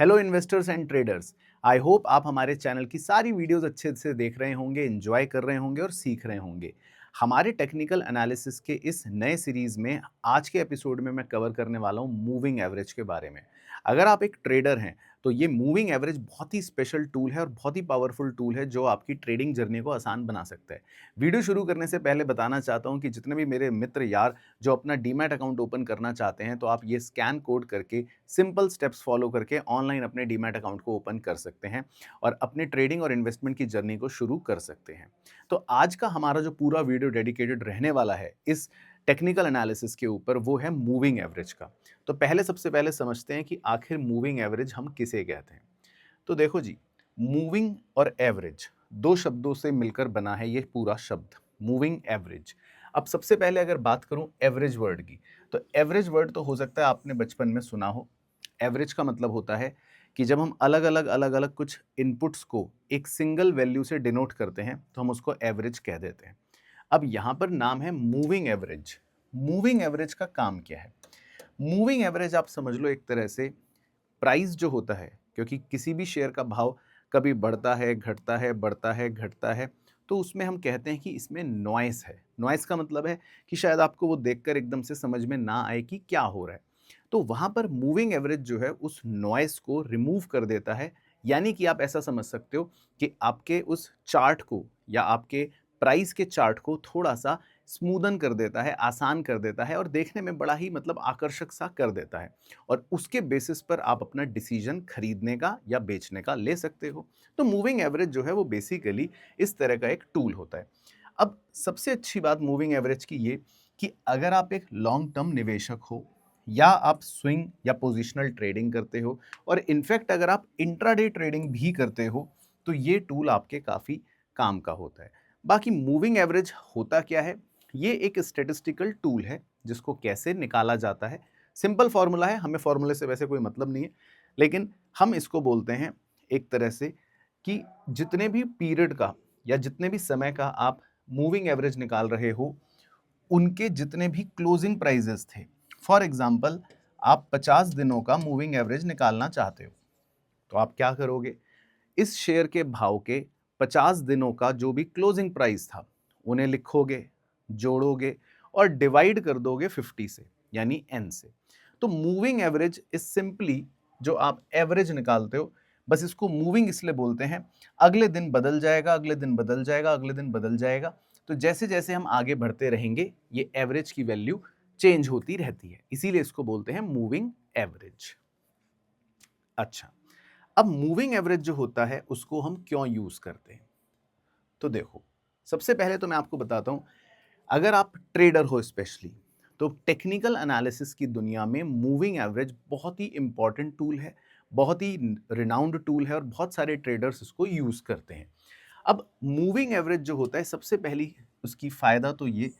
Hello investors and traders. I hope आप हमारे channel की सारी वीडियोस अच्छे से देख रहे होंगे, एंजॉय कर रहे होंगे और सीख रहे होंगे। हमारे टेक्निकल एनालिसिस के इस नए सीरीज में आज के एपिसोड में मैं कवर करने वाला हूं मूविंग एवरेज के बारे में। अगर आप एक ट्रेडर हैं तो ये मूविंग एवरेज बहुत ही स्पेशल टूल है और बहुत ही पावरफुल टूल है जो आपकी ट्रेडिंग जर्नी को आसान बना सकता है। वीडियो शुरू करने से पहले बताना चाहता हूं कि जितने भी मेरे मित्र यार जो अपना डीमैट अकाउंट ओपन करना चाहते हैं तो आप ये स्कैन कोड करके सिंपल स्टेप्स फॉलो करके ऑनलाइन अपने डीमैट अकाउंट को ओपन कर सकते हैं और अपने ट्रेडिंग और इन्वेस्टमेंट की जर्नी को शुरू कर सकते हैं। तो आज का हमारा जो पूरा वीडियो डेडिकेटेड रहने वाला है इस टेक्निकल एनालिसिस के ऊपर वो है मूविंग एवरेज का। तो पहले सबसे पहले समझते हैं कि आखिर मूविंग एवरेज हम किसे कहते हैं। तो देखो जी, मूविंग और एवरेज दो शब्दों से मिलकर बना है ये पूरा शब्द मूविंग एवरेज। अब सबसे पहले अगर बात करूं एवरेज वर्ड की, तो एवरेज वर्ड तो हो सकता है आपने बचपन में सुना हो। एवरेज का मतलब होता है कि जब हम अलग अलग कुछ इनपुट्स को एक सिंगल वैल्यू से डिनोट करते हैं तो हम उसको एवरेज कह देते हैं। अब यहां पर नाम है मूविंग एवरेज। मूविंग एवरेज का काम क्या है? मूविंग एवरेज आप समझ लो एक तरह से प्राइस जो होता है, क्योंकि किसी भी शेयर का भाव कभी बढ़ता है, घटता है, बढ़ता है, घटता है, तो उसमें हम कहते हैं कि इसमें नॉइस है। नॉइस का मतलब है कि शायद आपको वो देखकर एकदम से समझ में ना आए कि क्या हो रहा है। तो वहाँ पर मूविंग एवरेज जो है उस नॉइस को रिमूव कर देता है। यानी कि आप ऐसा समझ सकते हो कि आपके उस चार्ट को या आपके प्राइस के चार्ट को थोड़ा-सा स्मूदन कर देता है, आसान कर देता है और देखने में बड़ा ही मतलब आकर्षक सा कर देता है। और उसके बेसिस पर आप अपना डिसीजन खरीदने का या बेचने का ले सकते हो। तो मूविंग एवरेज जो है वो बेसिकली इस तरह का एक टूल होता है। अब सबसे अच्छी बात मूविंग एवरेज की ये कि अगर आप एक लॉन्ग टर्म निवेशक हो या आप स्विंग या पोजिशनल ट्रेडिंग करते हो और इनफैक्ट अगर आप इंट्राडे ट्रेडिंग भी करते हो तो ये टूल आपके काफ़ी काम का होता है। बाकी मूविंग एवरेज होता क्या है? ये एक स्टेटिस्टिकल टूल है जिसको कैसे निकाला जाता है। सिंपल फॉर्मूला है, हमें फॉर्मूले से वैसे कोई मतलब नहीं है, लेकिन हम इसको बोलते हैं एक तरह से कि जितने भी पीरियड का या जितने भी समय का आप मूविंग एवरेज निकाल रहे हो, उनके जितने भी क्लोजिंग प्राइजेस थे। फॉर एग्जांपल, आप 50 दिनों का मूविंग एवरेज निकालना चाहते हो, तो आप क्या करोगे? इस शेयर के भाव के 50 दिनों का जो भी क्लोजिंग प्राइस था, उन्हें लिखोगे, जोड़ोगे और डिवाइड कर दोगे 50 से, यानी n से। तो मूविंग एवरेज इज सिंपली जो आप एवरेज निकालते हो, बस इसको मूविंग इसलिए बोलते हैं। अगले दिन बदल जाएगा, अगले दिन बदल जाएगा, अगले दिन बदल जाएगा। तो जैसे जैसे हम आगे बढ़ते रहेंगे ये एवरेज की वैल्यू चेंज होती रहती है, इसीलिए इसको बोलते हैं मूविंग एवरेज। अच्छा, अब मूविंग एवरेज जो होता है उसको हम क्यों यूज करते हैं? तो देखो, सबसे पहले तो मैं आपको बताता हूं, अगर आप ट्रेडर हो स्पेशली, तो टेक्निकल एनालिसिस की दुनिया में मूविंग एवरेज बहुत ही इंपॉर्टेंट टूल है, बहुत ही रिनाउंड टूल है और बहुत सारे ट्रेडर्स इसको यूज करते हैं। अब मूविंग एवरेज जो होता है, सबसे पहली उसकी फायदा तो ये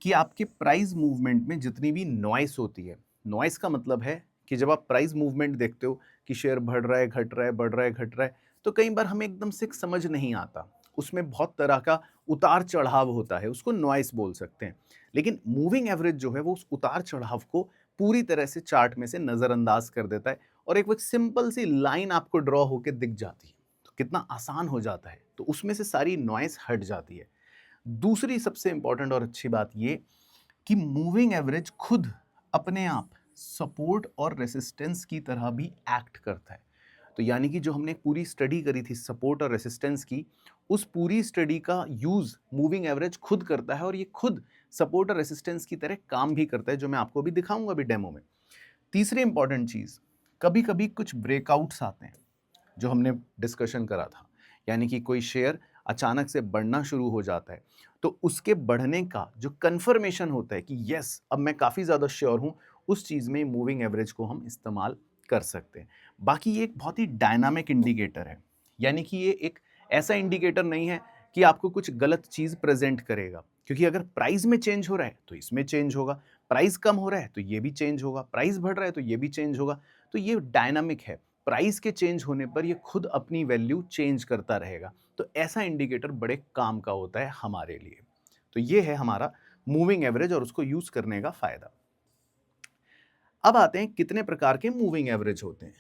कि आपके प्राइस मूवमेंट में जितनी भी नॉइस होती है, नॉइस का मतलब है कि जब आप प्राइस मूवमेंट देखते हो कि शेयर बढ़ रहा है, घट रहा है, बढ़ रहा है, घट रहा है, तो कई बार हमें एकदम से समझ नहीं आता। उसमें बहुत तरह का उतार चढ़ाव होता है, उसको नॉइस बोल सकते हैं। लेकिन मूविंग एवरेज जो है वो उस उतार चढ़ाव को पूरी तरह से चार्ट में से नजरअंदाज कर देता है और एक वो सिंपल सी लाइन आपको ड्रॉ होकर दिख जाती है। तो कितना आसान हो जाता है, तो उसमें से सारी नॉइस हट जाती है। दूसरी सबसे इंपॉर्टेंट और अच्छी बात ये कि मूविंग एवरेज खुद अपने आप सपोर्ट और रेसिस्टेंस की तरह भी एक्ट करता है। तो यानी कि जो हमने पूरी स्टडी करी थी सपोर्ट और रेसिस्टेंस की, उस पूरी स्टडी का यूज मूविंग एवरेज खुद करता है और ये खुद सपोर्ट और रेसिस्टेंस की तरह काम भी करता है, जो मैं आपको भी दिखाऊंगा अभी डेमो में। तीसरी इंपॉर्टेंट चीज, कभी कभी कुछ ब्रेकआउट्स आते हैं जो हमने डिस्कशन करा था। यानी कि कोई शेयर अचानक से बढ़ना शुरू हो जाता है, तो उसके बढ़ने का जो कंफर्मेशन होता है कि यस अब मैं काफ़ी ज़्यादा श्योर हूँ, उस चीज़ में मूविंग एवरेज को हम इस्तेमाल कर सकते हैं। बाकी ये एक बहुत ही डायनामिक इंडिकेटर है, यानी कि ये एक ऐसा इंडिकेटर नहीं है कि आपको कुछ गलत चीज़ प्रेजेंट करेगा, क्योंकि अगर प्राइस में चेंज हो रहा है तो इसमें चेंज होगा, प्राइस कम हो रहा है तो ये भी चेंज होगा, प्राइस बढ़ रहा है तो ये भी चेंज होगा। तो ये डायनामिक है, प्राइस के चेंज होने पर ये खुद अपनी वैल्यू चेंज करता रहेगा। तो ऐसा इंडिकेटर बड़े काम का होता है हमारे लिए। तो ये है हमारा मूविंग एवरेज और उसको यूज करने का फायदा। अब आते हैं कितने प्रकार के मूविंग एवरेज होते हैं।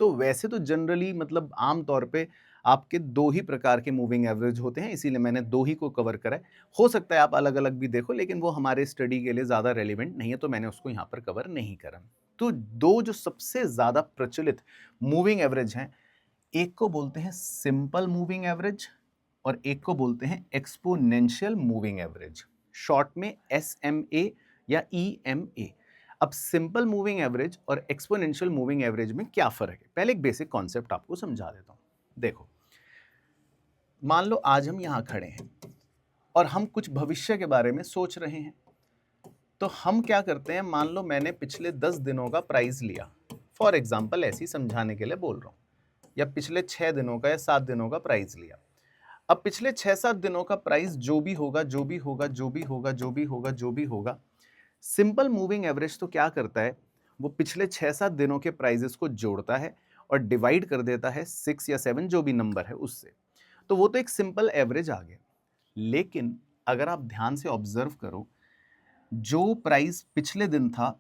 तो वैसे तो जनरली मतलब आम तौर पे आपके 2 ही प्रकार के मूविंग एवरेज होते हैं, इसीलिए मैंने 2 ही को कवर करा है। हो सकता है आप अलग-अलग भी देखो, लेकिन वो हमारे स्टडी के लिए ज़्यादा रेलेवेंट नहीं है, तो मैंने उसको यहाँ पर कवर नहीं करा। तो 2 जो सबसे ज़्यादा प्रचलित मूविंग एवरेज हैं, एक को बोलते हैं सिंपल मूविंग एवरेज और एक को बोलते हैं एक्सपोनेंशियल मूविंग एवरेज, शॉर्ट में SMA या EMA। अब सिंपल मूविंग एवरेज और एक्सपोनेंशियल मूविंग एवरेज में क्या फर्क है? पहले एक बेसिक कॉन्सेप्ट आपको समझा देता हूं। देखो, मान लो आज हम यहां खड़े हैं और हम कुछ भविष्य के बारे में सोच रहे हैं। तो हम क्या करते हैं, मान लो मैंने पिछले 10 दिनों का प्राइस लिया, फॉर एग्जाम्पल ऐसे ही समझाने के लिए बोल रहा हूं, या पिछले 6 दिनों का या 7 दिनों का प्राइस लिया। अब पिछले 6-7 दिनों का प्राइस जो भी होगा, जो भी होगा, जो भी होगा, जो भी होगा, जो भी होगा, सिंपल मूविंग एवरेज तो क्या करता है, वो पिछले 6-7 दिनों के प्राइजेस को जोड़ता है और डिवाइड कर देता है 6 या 7 जो भी नंबर है उससे। तो वो तो एक सिंपल एवरेज आ गया। लेकिन अगर आप ध्यान से ऑब्जर्व करो, जो प्राइस पिछले दिन था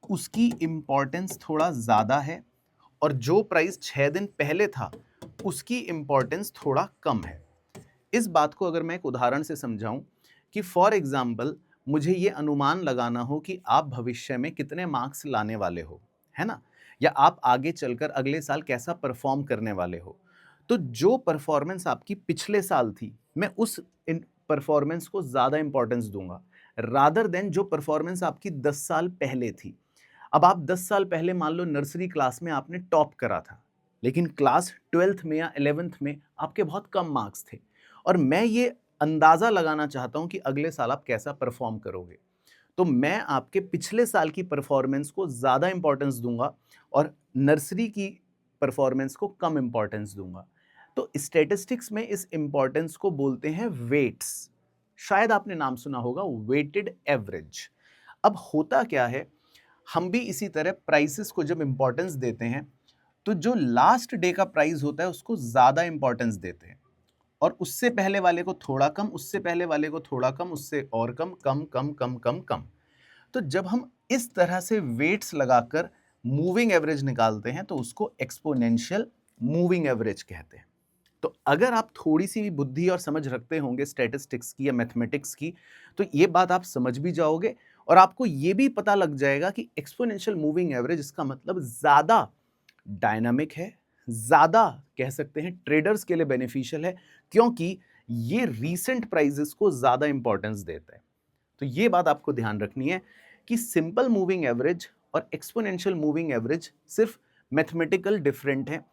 उसकी इंपॉर्टेंस थोड़ा ज्यादा है और जो प्राइस 6 दिन पहले था उसकी इंपॉर्टेंस थोड़ा कम है। इस बात को अगर मैं एक उदाहरण से समझाऊं कि फॉर एग्जाम्पल मुझे ये अनुमान लगाना हो कि आप भविष्य में कितने मार्क्स लाने वाले हो, है ना, या आप आगे चलकर अगले साल कैसा परफॉर्म करने वाले हो, तो जो परफॉर्मेंस आपकी पिछले साल थी मैं उस परफॉर्मेंस को ज्यादा इंपॉर्टेंस दूंगा रादर देन जो परफॉर्मेंस आपकी 10 साल पहले थी। अब आप 10 साल पहले मान लो नर्सरी क्लास में आपने टॉप करा था, लेकिन क्लास 12th में या 11th में आपके बहुत कम मार्क्स थे, और मैं ये अंदाजा लगाना चाहता हूं कि अगले साल आप कैसा परफॉर्म करोगे, तो मैं आपके पिछले साल की परफॉर्मेंस को ज्यादा इंपॉर्टेंस दूंगा और नर्सरी की परफॉर्मेंस को कम इंपॉर्टेंस दूंगा। तो स्टैटिस्टिक्स में इस इंपॉर्टेंस को बोलते हैं वेट्स। शायद आपने नाम सुना होगा वेटेड एवरेज। अब होता क्या है, हम भी इसी तरह प्राइसेस को जब इंपॉर्टेंस देते हैं तो जो लास्ट डे का प्राइस होता है उसको ज्यादा इंपॉर्टेंस देते हैं, और उससे पहले वाले को थोड़ा कम, उससे पहले वाले को थोड़ा कम, उससे और कम, कम कम कम कम कम। तो जब हम इस तरह से वेट्स लगाकर मूविंग एवरेज निकालते हैं तो उसको एक्सपोनेंशियल मूविंग एवरेज कहते हैं। तो अगर आप थोड़ी सी भी बुद्धि और समझ रखते होंगे स्टैटिस्टिक्स की या मैथमेटिक्स की, तो ये बात आप समझ भी जाओगे और आपको ये भी पता लग जाएगा कि एक्सपोनेंशियल मूविंग एवरेज इसका मतलब ज्यादा डायनामिक है, ज्यादा कह सकते हैं ट्रेडर्स के लिए बेनिफिशियल है, क्योंकि ये रीसेंट प्राइजेस को ज्यादा इंपॉर्टेंस देता है। तो ये बात आपको ध्यान रखनी है कि सिंपल मूविंग एवरेज और एक्सपोनेंशियल मूविंग एवरेज सिर्फ मैथमेटिकल डिफरेंट है,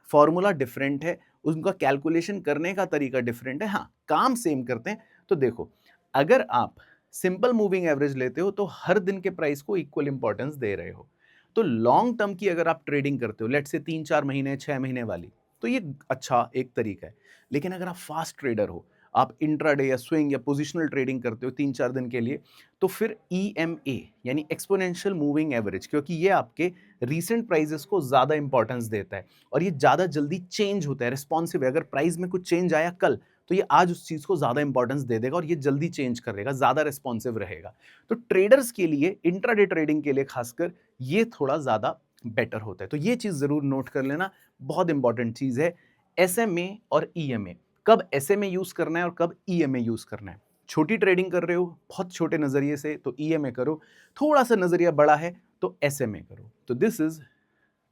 फॉर्मूला डिफरेंट है, उनका कैलकुलेशन करने का तरीका डिफरेंट है, हाँ काम सेम करते हैं। तो देखो, अगर आप सिंपल मूविंग एवरेज लेते हो तो हर दिन के प्राइस को इक्वल इंपॉर्टेंस दे रहे हो। तो लॉन्ग टर्म की अगर आप ट्रेडिंग करते हो, लेट से 3-4 महीने 6 महीने वाली, तो ये अच्छा एक तरीका है। लेकिन अगर आप फास्ट ट्रेडर हो, आप इंट्राडे या स्विंग या पोजिशनल ट्रेडिंग करते हो 3-4 दिन के लिए, तो फिर EMA यानी एक्सपोनेंशियल मूविंग एवरेज, क्योंकि ये आपके रीसेंट प्राइजेस को ज़्यादा इंपॉर्टेंस देता है और ये ज़्यादा जल्दी चेंज होता है, रिस्पॉन्सिव है। अगर प्राइस में कुछ चेंज आया कल, तो ये आज उस चीज़ को ज़्यादा इंपॉर्टेंस दे देगा और ये जल्दी चेंज करेगा, ज़्यादा रिस्पॉन्सिव रहेगा। तो ट्रेडर्स के लिए, इंट्राडे ट्रेडिंग के लिए खासकर, ये थोड़ा ज़्यादा बेटर होता है। तो ये चीज़ ज़रूर नोट कर लेना, बहुत इंपॉर्टेंट चीज़ है। SMA और EMA, कब SMA यूज़ करना है और कब EMA यूज़ करना है। छोटी ट्रेडिंग कर रहे हो बहुत छोटे नज़रिए से तो EMA करो, थोड़ा सा नज़रिया बड़ा है तो SMA करो। तो this is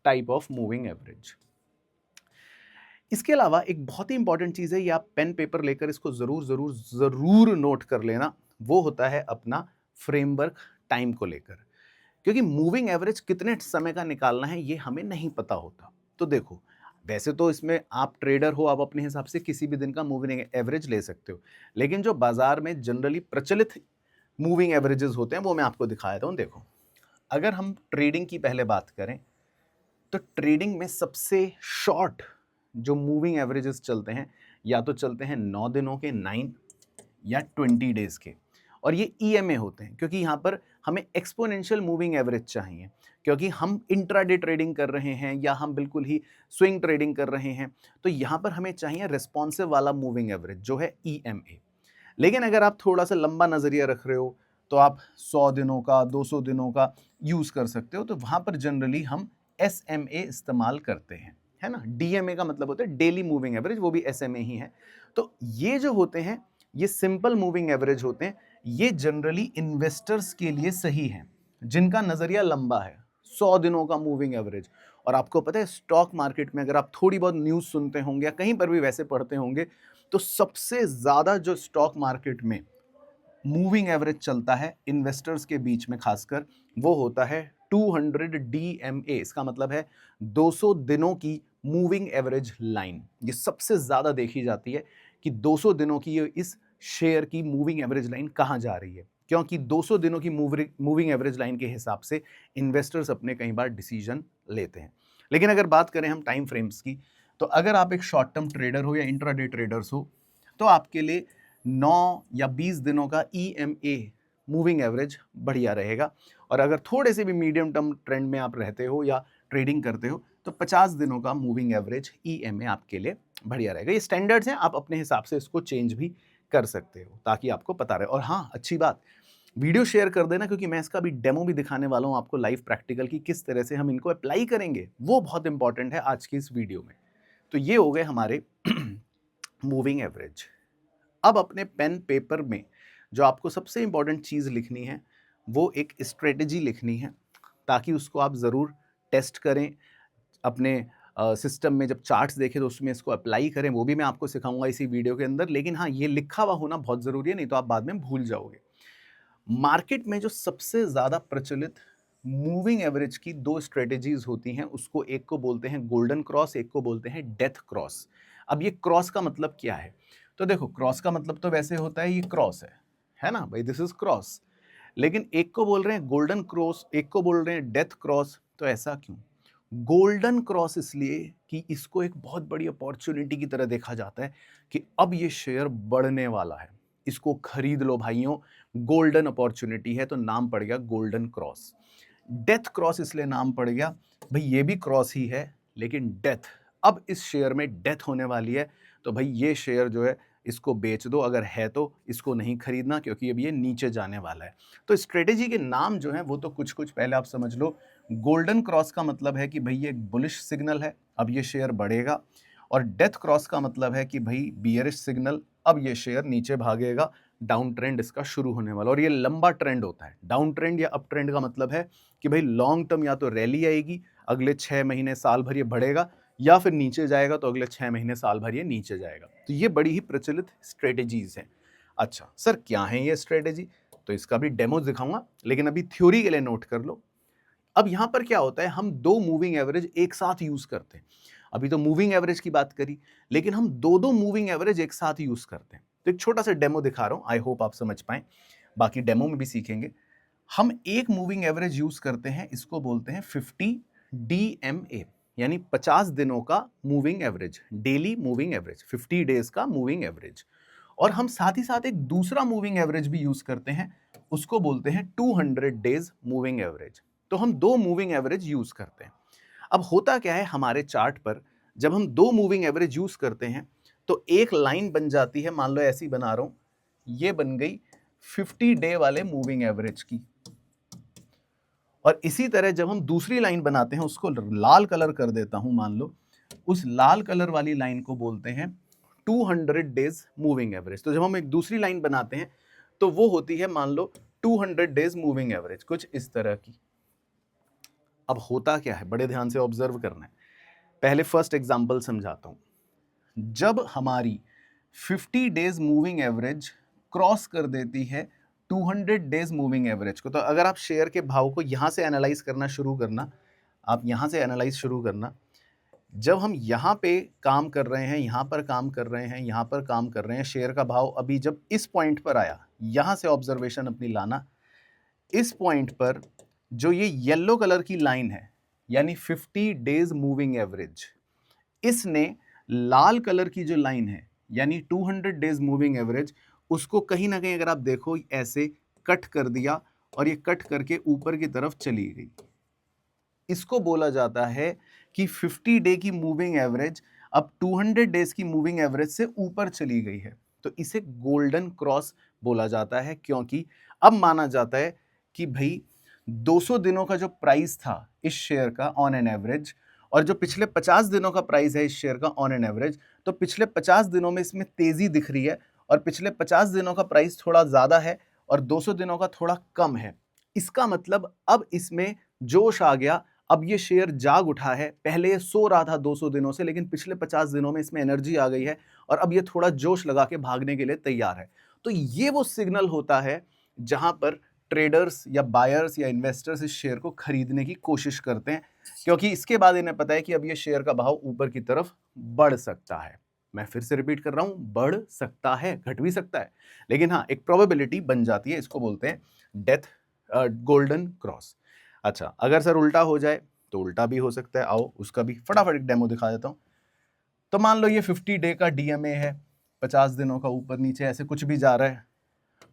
type of moving average. इसके अलावा एक बहुत ही इंपॉर्टेंट चीज़ है, ये आप पेन पेपर लेकर इसको ज़रूर ज़रूर ज़रूर नोट कर लेना, वो होता है अपना फ्रेमवर्क टाइम को लेकर। क्योंकि मूविंग एवरेज कितने समय का निकालना है ये हमें नहीं पता होता। तो देखो, वैसे तो इसमें आप ट्रेडर हो, आप अपने हिसाब से किसी भी दिन का मूविंग एवरेज ले सकते हो, लेकिन जो बाजार में जनरली प्रचलित मूविंग एवरेजेस होते हैं वो मैं आपको दिखा देता हूँ। देखो, अगर हम ट्रेडिंग की पहले बात करें तो ट्रेडिंग में सबसे शॉर्ट जो मूविंग एवरेजेस चलते हैं, या तो चलते हैं 9 दिनों के 9 या 20 डेज के, और ये EMA होते हैं क्योंकि यहाँ पर हमें एक्सपोनेंशियल मूविंग एवरेज चाहिए, क्योंकि हम इंट्राडे ट्रेडिंग कर रहे हैं या हम बिल्कुल ही स्विंग ट्रेडिंग कर रहे हैं, तो यहाँ पर हमें चाहिए रिस्पॉन्सिव वाला मूविंग एवरेज जो है EMA। लेकिन अगर आप थोड़ा सा लंबा नज़रिया रख रहे हो तो आप 100 दिनों का 200 दिनों का यूज़ कर सकते हो, तो वहाँ पर जनरली हम SMA इस्तेमाल करते हैं, है ना। DMA का मतलब होता है डेली मूविंग एवरेज, वो भी SMA ही है। तो ये जो होते हैं ये सिंपल मूविंग एवरेज होते हैं। ये जनरली इन्वेस्टर्स के लिए सही है जिनका नजरिया लंबा है, 100 दिनों का मूविंग एवरेज। और आपको पता है स्टॉक मार्केट में अगर आप थोड़ी बहुत न्यूज़ सुनते होंगे या कहीं पर भी वैसे पढ़ते होंगे, तो सबसे ज़्यादा जो स्टॉक मार्केट में मूविंग एवरेज चलता है इन्वेस्टर्स के बीच में खासकर, वो होता है 200 DMA। इसका मतलब है 200 दिनों की मूविंग एवरेज लाइन। ये सबसे ज़्यादा देखी जाती है कि 200 दिनों की ये इस शेयर की मूविंग एवरेज लाइन कहाँ जा रही है, क्योंकि 200 दिनों की मूविंग एवरेज लाइन के हिसाब से इन्वेस्टर्स अपने कई बार डिसीजन लेते हैं। लेकिन अगर बात करें हम टाइम फ्रेम्स की, तो अगर आप एक शॉर्ट टर्म ट्रेडर हो या इंट्राडे ट्रेडर्स हो, तो आपके लिए 9 या 20 दिनों का EMA मूविंग एवरेज बढ़िया रहेगा। और अगर थोड़े से भी मीडियम टर्म ट्रेंड में आप रहते हो या ट्रेडिंग करते हो, तो 50 दिनों का मूविंग एवरेज EMA आपके लिए बढ़िया रहेगा। ये स्टैंडर्ड्स हैं, आप अपने हिसाब से इसको चेंज भी कर सकते हो ताकि आपको पता रहे। और हाँ, अच्छी बात, वीडियो शेयर कर देना, क्योंकि मैं इसका भी डेमो भी दिखाने वाला हूँ आपको लाइव प्रैक्टिकल की, किस तरह से हम इनको अप्लाई करेंगे, वो बहुत इंपॉर्टेंट है आज की इस वीडियो में। तो ये हो गए हमारे मूविंग एवरेज। अब अपने पेन पेपर में जो आपको सबसे इंपॉर्टेंट चीज़ लिखनी है वो एक स्ट्रेटेजी लिखनी है, ताकि उसको आप ज़रूर टेस्ट करें अपने सिस्टम में। जब चार्ट्स देखें तो उसमें इसको अप्लाई करें, वो भी मैं आपको सिखाऊंगा इसी वीडियो के अंदर। लेकिन हाँ, ये लिखा हुआ होना बहुत ज़रूरी है, नहीं तो आप बाद में भूल जाओगे। मार्केट में जो सबसे ज़्यादा प्रचलित मूविंग एवरेज की 2 स्ट्रेटेजीज होती हैं, उसको एक को बोलते हैं गोल्डन क्रॉस, एक को बोलते हैं डेथ क्रॉस। अब ये क्रॉस का मतलब क्या है? तो देखो, क्रॉस का मतलब तो वैसे होता है ये क्रॉस है ना भाई, दिस इज क्रॉस। लेकिन एक को बोल रहे हैं गोल्डन क्रॉस, एक को बोल रहे हैं डेथ क्रॉस। तो ऐसा क्यों? गोल्डन क्रॉस इसलिए कि इसको एक बहुत बड़ी अपॉर्चुनिटी की तरह देखा जाता है कि अब ये शेयर बढ़ने वाला है, इसको खरीद लो भाइयों, गोल्डन अपॉर्चुनिटी है, तो नाम पड़ गया गोल्डन क्रॉस। डेथ क्रॉस इसलिए नाम पड़ गया, भाई ये भी क्रॉस ही है लेकिन डेथ, अब इस शेयर में डेथ होने वाली है, तो भाई ये शेयर जो है इसको बेच दो, अगर है तो इसको नहीं खरीदना, क्योंकि अब ये नीचे जाने वाला है। तो स्ट्रेटेजी के नाम जो हैं वो तो कुछ कुछ पहले आप समझ लो। गोल्डन क्रॉस का मतलब है कि भाई ये एक बुलिश सिग्नल है, अब ये शेयर बढ़ेगा। और डेथ क्रॉस का मतलब है कि भाई बियरिश सिग्नल, अब ये शेयर नीचे भागेगा, डाउन ट्रेंड इसका शुरू होने वाला। और ये लंबा ट्रेंड होता है। डाउन ट्रेंड या अप ट्रेंड का मतलब है कि भाई लॉन्ग टर्म या तो रैली आएगी, अगले 6 महीने साल भर ये बढ़ेगा, या फिर नीचे जाएगा तो अगले 6 महीने साल भर ये नीचे जाएगा। तो ये बड़ी ही प्रचलित स्ट्रेटेजीज हैं। अच्छा सर, क्या है ये स्ट्रेटेजी? तो इसका भी डेमो दिखाऊंगा, लेकिन अभी थ्योरी के लिए नोट कर लो। अब यहां पर क्या होता है, हम 2 मूविंग एवरेज एक साथ यूज करते हैं। अभी तो मूविंग एवरेज की बात करी, लेकिन हम 2 मूविंग एवरेज एक साथ यूज करते हैं। तो एक छोटा सा डेमो दिखा रहा हूं, आई होप आप समझ पाए, बाकी डेमो में भी सीखेंगे। हम एक मूविंग एवरेज यूज करते हैं, इसको बोलते हैं 50 DMA, यानी 50 दिनों का moving average, daily moving average, 50 days का मूविंग एवरेज। और हम साथ ही साथ एक दूसरा मूविंग एवरेज भी यूज करते हैं, उसको बोलते हैं 200 डेज मूविंग एवरेज। तो हम 2 मूविंग एवरेज यूज करते हैं। अब होता क्या है हमारे चार्ट पर, जब हम 2 मूविंग एवरेज यूज करते हैं तो एक लाइन बन जाती है, मान लो ऐसी बना रहा हूं, ये बन गई 50 डे वाले मूविंग एवरेज की। और इसी तरह जब हम दूसरी लाइन बनाते हैं, उसको लाल कलर कर देता हूं, मान लो उस लाल कलर वाली लाइन को बोलते हैं 200 डेज मूविंग एवरेज। तो जब हम एक दूसरी लाइन बनाते हैं तो वो होती है, मान लो 200 डेज मूविंग एवरेज, कुछ इस तरह की। अब होता क्या है, बड़े ध्यान से ऑब्जर्व करना है। पहले फर्स्ट एग्जांपल समझाता हूं। जब हमारी 50 डेज मूविंग एवरेज क्रॉस कर देती है 200 डेज मूविंग एवरेज को, तो अगर आप शेयर के भाव को यहां से एनालाइज करना शुरू करना, आप यहां से एनालाइज शुरू करना, जब हम यहाँ पे काम कर रहे हैं, यहाँ पर काम कर रहे हैं, यहाँ पर काम कर रहे हैं, शेयर का भाव अभी जब इस पॉइंट पर आया, यहाँ से ऑब्जर्वेशन अपनी लाना, इस पॉइंट पर जो ये येलो कलर की लाइन है, यानी 50 डेज मूविंग एवरेज, इसने लाल कलर की जो लाइन है यानी 200 डेज मूविंग एवरेज, उसको कहीं ना कहीं अगर आप देखो ऐसे कट कर दिया, और ये कट करके ऊपर की तरफ चली गई। इसको बोला जाता है कि 50 डे की मूविंग एवरेज अब 200 डेज की मूविंग एवरेज से ऊपर चली गई है। तो इसे गोल्डन क्रॉस बोला जाता है, क्योंकि अब माना जाता है कि भाई 200 दिनों का जो प्राइस था इस शेयर का ऑन एन एवरेज और जो पिछले 50 दिनों का प्राइस है इस शेयर का ऑन एन एवरेज, तो पिछले 50 दिनों में इसमें तेजी दिख रही है और पिछले 50 दिनों का प्राइस थोड़ा ज्यादा है और 200 दिनों का थोड़ा कम है। इसका मतलब अब इसमें जोश आ गया, अब ये शेयर जाग उठा है। पहले ये सो रहा था 200 दिनों से, लेकिन पिछले 50 दिनों में इसमें एनर्जी आ गई है और अब ये थोड़ा जोश लगा के भागने के लिए तैयार है। तो ये वो सिग्नल होता है जहां पर ट्रेडर्स या बायर्स या इन्वेस्टर्स इस शेयर को खरीदने की कोशिश करते हैं, क्योंकि इसके बाद इन्हें पता है कि अब ये शेयर का भाव ऊपर की तरफ बढ़ सकता है। मैं फिर से रिपीट कर रहा हूं, बढ़ सकता है, घट भी सकता है, लेकिन हाँ एक प्रोबेबिलिटी बन जाती है। इसको बोलते हैं डेथ गोल्डन क्रॉस। अच्छा, अगर सर उल्टा हो जाए तो उल्टा भी हो सकता है। आओ उसका भी फटाफट एक डेमो दिखा देता हूं। तो मान लो ये 50 डे का डीएमए है, 50 दिनों का ऊपर नीचे ऐसे कुछ भी जा रहा है,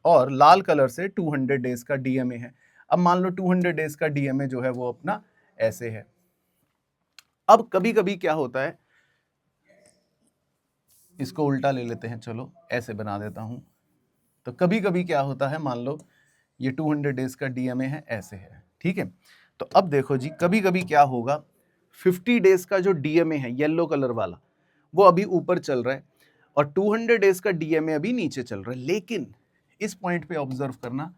और लाल कलर से 200 डेज का डीएमए है। अब मान लो 200 डेज का डीएमए जो है वो अपना ऐसे है। अब कभी कभी क्या होता है, इसको उल्टा ले लेते हैं, चलो ऐसे बना देता हूं। तो कभी कभी क्या होता है, मान लो ये 200 डेज का डीएमए है, ऐसे है, ठीक है। तो अब देखो जी, कभी कभी क्या होगा, 50 डेज का जो डीएमए है येलो कलर वाला, वो अभी ऊपर चल रहा है और 200 डेज का डीएमए अभी नीचे चल रहा है। लेकिन इस पॉइंट पे ऑब्जर्व करना,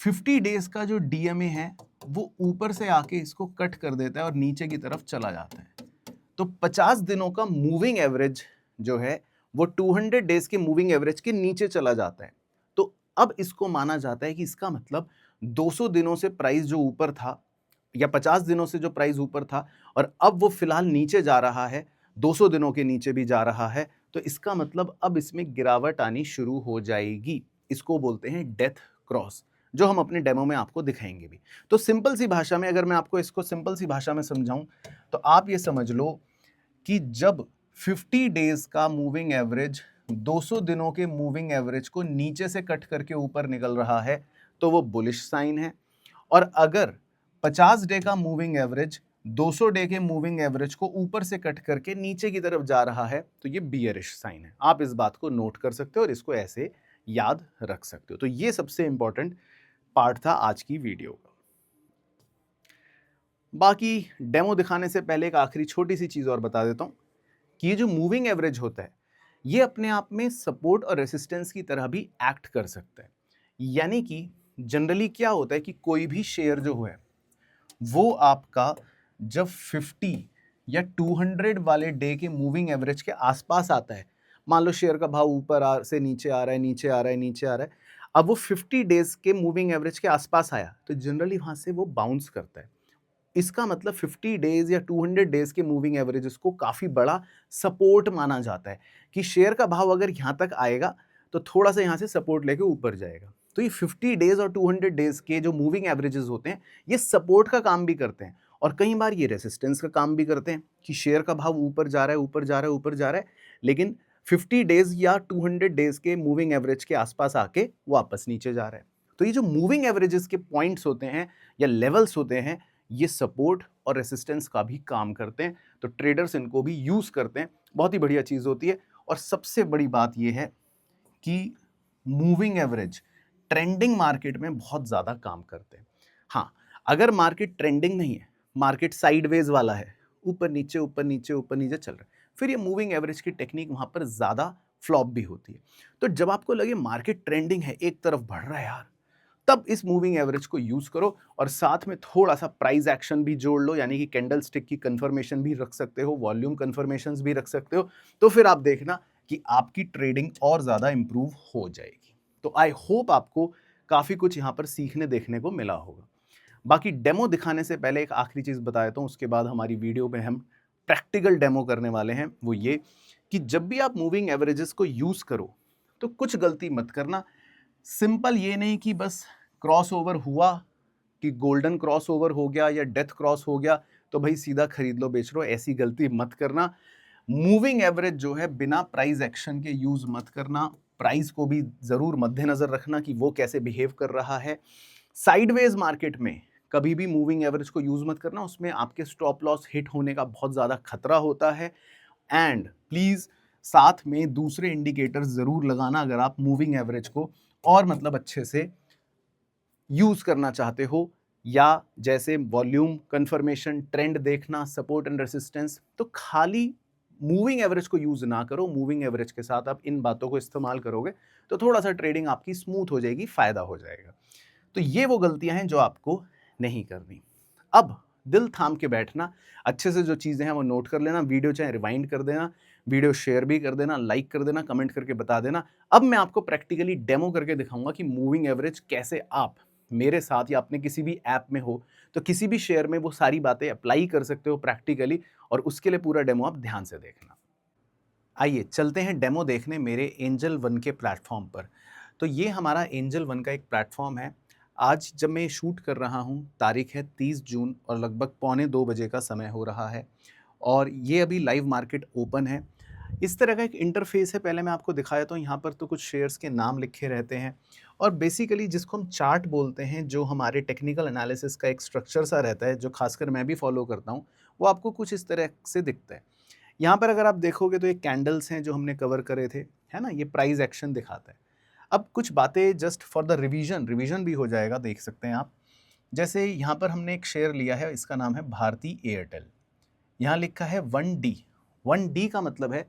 50 डेज का जो डीएमए है वो ऊपर से आके इसको कट कर देता है और नीचे की तरफ चला जाता है। तो 50 दिनों का मूविंग एवरेज जो है वो 200 डेज के मूविंग एवरेज के नीचे चला जाता है। तो अब इसको माना जाता है कि इसका मतलब 200 दिनों से प्राइस जो ऊपर था या 50 दिनों से जो प्राइस ऊपर था और अब वो फिलहाल नीचे जा रहा है, 200 दिनों के नीचे भी जा रहा है, तो इसका मतलब अब इसमें गिरावट आनी शुरू हो जाएगी। इसको बोलते हैं डेथ क्रॉस, जो हम अपने डेमो में आपको दिखाएंगे भी। तो सिंपल सी भाषा में, अगर मैं आपको इसको सिंपल सी भाषा में समझाऊं, तो आप ये समझ लो कि जब 50 डेज का मूविंग एवरेज 200 दिनों के मूविंग एवरेज को नीचे से कट करके ऊपर निकल रहा है तो वो बुलिश साइन है, और अगर 50 डे का मूविंग एवरेज 200 डे के मूविंग एवरेज को ऊपर से कट करके नीचे की तरफ जा रहा है तो ये बियरिश साइन है। आप इस बात को नोट कर सकते हो और इसको ऐसे याद रख सकते हो। तो ये सबसे इंपॉर्टेंट पार्ट था आज की वीडियो का। बाकी डेमो दिखाने से पहले एक आखिरी छोटी सी चीज और बता देता हूं कि ये जो मूविंग एवरेज होता है ये अपने आप में सपोर्ट और रेसिस्टेंस की तरह भी एक्ट कर सकता है। यानी कि जनरली क्या होता है कि कोई भी शेयर जो है वो आपका जब 50 या 200 वाले डे के मूविंग एवरेज के आसपास आता है, मान लो शेयर का भाव ऊपर से नीचे आ रहा है, नीचे आ रहा है, नीचे आ रहा है, अब वो 50 डेज के मूविंग एवरेज के आसपास आया तो जनरली वहां से वो बाउंस करता है। इसका मतलब 50 डेज या 200 डेज के मूविंग एवरेजेस को काफी बड़ा सपोर्ट माना जाता है कि शेयर का भाव अगर यहां तक आएगा तो थोड़ा सा यहां से सपोर्ट लेके ऊपर जाएगा। तो ये 50 डेज और 200 डेज के जो मूविंग एवरेजेस होते हैं ये सपोर्ट का काम भी करते हैं और कई बार ये रेसिस्टेंस का काम भी करते हैं कि शेयर का भाव ऊपर जा रहा है, ऊपर जा रहा है, ऊपर जा रहा है, लेकिन 50 डेज या 200 डेज के मूविंग एवरेज के आसपास आके वापस नीचे जा रहा है। तो ये जो मूविंग एवरेजेस के पॉइंट्स होते हैं या लेवल्स होते हैं ये सपोर्ट और रेसिस्टेंस का भी काम करते हैं। तो ट्रेडर्स इनको भी यूज करते हैं, बहुत ही बढ़िया चीज होती है। और सबसे बड़ी बात यह है कि मूविंग एवरेज ट्रेंडिंग मार्केट में बहुत ज्यादा काम करते हैं। हाँ, अगर मार्केट ट्रेंडिंग नहीं है, मार्केट साइडवेज वाला है, ऊपर नीचे ऊपर नीचे ऊपर नीचे चल रहा है, फिर ये मूविंग एवरेज की टेक्निक वहां पर ज्यादा फ्लॉप भी होती है। तो जब आपको लगे मार्केट ट्रेंडिंग है, एक तरफ बढ़ रहा है यार, तब इस मूविंग एवरेज को यूज करो और साथ में थोड़ा सा प्राइस एक्शन भी जोड़ लो, यानी कि कैंडल स्टिक की कंफर्मेशन भी रख सकते हो, वॉल्यूम कंफर्मेशंस भी रख सकते हो। तो फिर आप देखना कि आपकी ट्रेडिंग और ज्यादा इंप्रूव हो जाएगी। तो आई होप आपको काफी कुछ यहाँ पर सीखने देखने को मिला होगा। बाकी डेमो दिखाने से पहले एक आखिरी चीज बता देता हूँ, उसके बाद हमारी वीडियो में हम प्रैक्टिकल डेमो करने वाले हैं। वो ये कि जब भी आप मूविंग एवरेजेस को यूज करो तो कुछ गलती मत करना। सिंपल ये नहीं कि बस क्रॉस ओवर हुआ कि गोल्डन क्रॉस ओवर हो गया या डेथ क्रॉस हो गया तो भाई सीधा खरीद लो बेच लो, ऐसी गलती मत करना। मूविंग एवरेज जो है बिना प्राइस एक्शन के यूज मत करना। प्राइस को भी जरूर मद्देनजर रखना कि वो कैसे बिहेव कर रहा है। साइडवेज मार्केट में कभी भी मूविंग एवरेज को यूज मत करना, उसमें आपके स्टॉप लॉस हिट होने का बहुत ज्यादा खतरा होता है। एंड प्लीज साथ में दूसरे इंडिकेटर्स जरूर लगाना अगर आप मूविंग एवरेज को और मतलब अच्छे से यूज करना चाहते हो या जैसे वॉल्यूम कंफर्मेशन, ट्रेंड देखना, सपोर्ट एंड रेसिस्टेंस। तो खाली मूविंग एवरेज को यूज ना करो, मूविंग एवरेज के साथ आप इन बातों को इस्तेमाल करोगे तो थोड़ा सा ट्रेडिंग आपकी स्मूथ हो जाएगी, फायदा हो जाएगा। तो ये वो गलतियां हैं जो आपको नहीं करनी। अब दिल थाम के बैठना, अच्छे से जो चीजें हैं वो नोट कर लेना, वीडियो चाहे रिवाइंड कर देना, वीडियो शेयर भी कर देना, लाइक कर देना, कमेंट करके बता देना। अब मैं आपको प्रैक्टिकली डेमो करके दिखाऊंगा कि मूविंग एवरेज कैसे आप मेरे साथ या अपने किसी भी ऐप में हो तो किसी भी शेयर में वो सारी बातें अप्लाई कर सकते हो प्रैक्टिकली, और उसके लिए पूरा डेमो आप ध्यान से देखना। आइए चलते हैं डेमो देखने मेरे एंजल वन के प्लेटफॉर्म पर। तो ये हमारा एंजल वन का एक प्लेटफॉर्म है। आज जब मैं शूट कर रहा हूँ, तारीख है 30 जून और लगभग पौने 2 बजे का समय हो रहा है, और ये अभी लाइव मार्केट ओपन है। इस तरह का एक इंटरफेस है, पहले मैं आपको दिखाया तो यहाँ पर तो कुछ शेयर्स के नाम लिखे रहते हैं, और बेसिकली जिसको हम चार्ट बोलते हैं, जो हमारे टेक्निकल एनालिसिस का एक स्ट्रक्चर सा रहता है, जो खासकर मैं भी फॉलो करता हूँ, वो आपको कुछ इस तरह से दिखता है। यहाँ पर अगर आप देखोगे तो ये कैंडल्स हैं जो हमने कवर करे थे, है ना, ये प्राइस एक्शन दिखाता है। अब कुछ बातें just for the revision, revision भी हो जाएगा, देख सकते हैं आप। जैसे यहाँ पर हमने एक शेयर लिया है, इसका नाम है भारती एयरटेल। यहाँ लिखा है 1D। 1D का मतलब है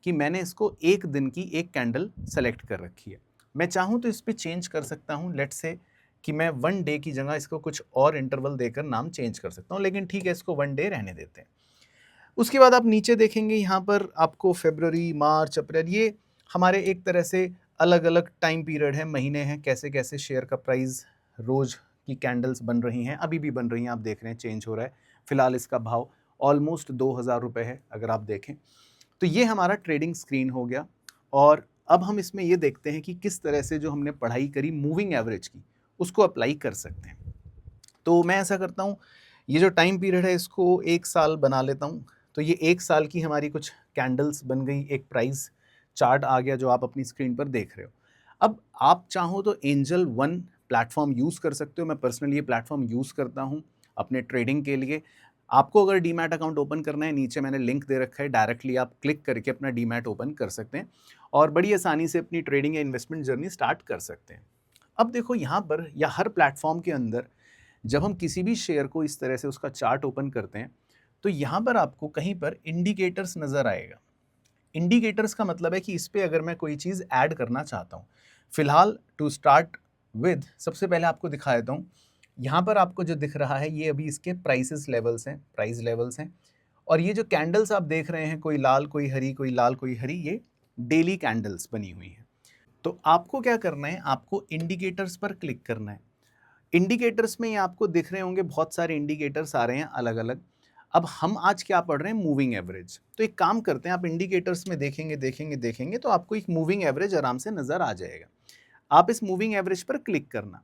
कि मैंने इसको एक दिन की एक कैंडल सेलेक्ट कर रखी है। मैं चाहूँ तो इस पर चेंज कर सकता हूँ, लेट्स से कि मैं 1 डे की जगह इसको कुछ और इंटरवल देकर नाम चेंज कर सकता हूँ, लेकिन ठीक है, इसको 1 डे रहने देते हैं। उसके बाद आप नीचे देखेंगे, यहाँ पर आपको फरवरी, मार्च, अप्रैल, ये हमारे एक तरह से अलग अलग टाइम पीरियड है, महीने हैं, कैसे कैसे शेयर का प्राइस रोज की कैंडल्स बन रही हैं, अभी भी बन रही हैं, आप देख रहे हैं चेंज हो रहा है। फिलहाल इसका भाव ऑलमोस्ट 2000 रुपये है अगर आप देखें। तो ये हमारा ट्रेडिंग स्क्रीन हो गया, और अब हम इसमें ये देखते हैं कि किस तरह से जो हमने पढ़ाई करी मूविंग एवरेज की, उसको अप्लाई कर सकते हैं। तो मैं ऐसा करता हूँ, ये जो टाइम पीरियड है इसको 1 साल बना लेता हूँ। तो ये 1 साल की हमारी कुछ कैंडल्स बन गई, एक प्राइस चार्ट आ गया जो आप अपनी स्क्रीन पर देख रहे हो। अब आप चाहो तो एंजल वन प्लेटफॉर्म यूज़ कर सकते हो। मैं पर्सनली ये प्लेटफॉर्म यूज़ करता हूँ अपने ट्रेडिंग के लिए। आपको अगर डीमैट अकाउंट ओपन करना है, नीचे मैंने लिंक दे रखा है, डायरेक्टली आप क्लिक करके अपना डीमैट ओपन कर सकते हैं और बड़ी आसानी से अपनी ट्रेडिंग या इन्वेस्टमेंट जर्नी स्टार्ट कर सकते हैं। अब देखो यहाँ पर या हर प्लेटफॉर्म के अंदर जब हम किसी भी शेयर को इस तरह से उसका चार्ट ओपन करते हैं, तो यहाँ पर आपको कहीं पर इंडिकेटर्स नज़र आएगा। इंडिकेटर्स का मतलब है कि इस पे अगर मैं कोई चीज़ ऐड करना चाहता हूँ। फिलहाल टू स्टार्ट विद सबसे पहले आपको दिखा देता हूँ। यहाँ पर आपको जो दिख रहा है ये अभी इसके प्राइसेस लेवल्स हैं, प्राइस लेवल्स हैं, और ये जो कैंडल्स आप देख रहे हैं, कोई लाल कोई हरी, कोई लाल कोई हरी, ये डेली कैंडल्स बनी हुई हैं। तो आपको क्या करना है, आपको इंडिकेटर्स पर क्लिक करना है। इंडिकेटर्स में ये आपको दिख रहे होंगे, बहुत सारे इंडिकेटर्स आ रहे हैं अलग अलग। अब हम आज क्या पढ़ रहे हैं, मूविंग एवरेज। तो एक काम करते हैं, आप इंडिकेटर्स में देखेंगे देखेंगे देखेंगे तो आपको एक मूविंग एवरेज आराम से नज़र आ जाएगा। आप इस मूविंग एवरेज पर क्लिक करना।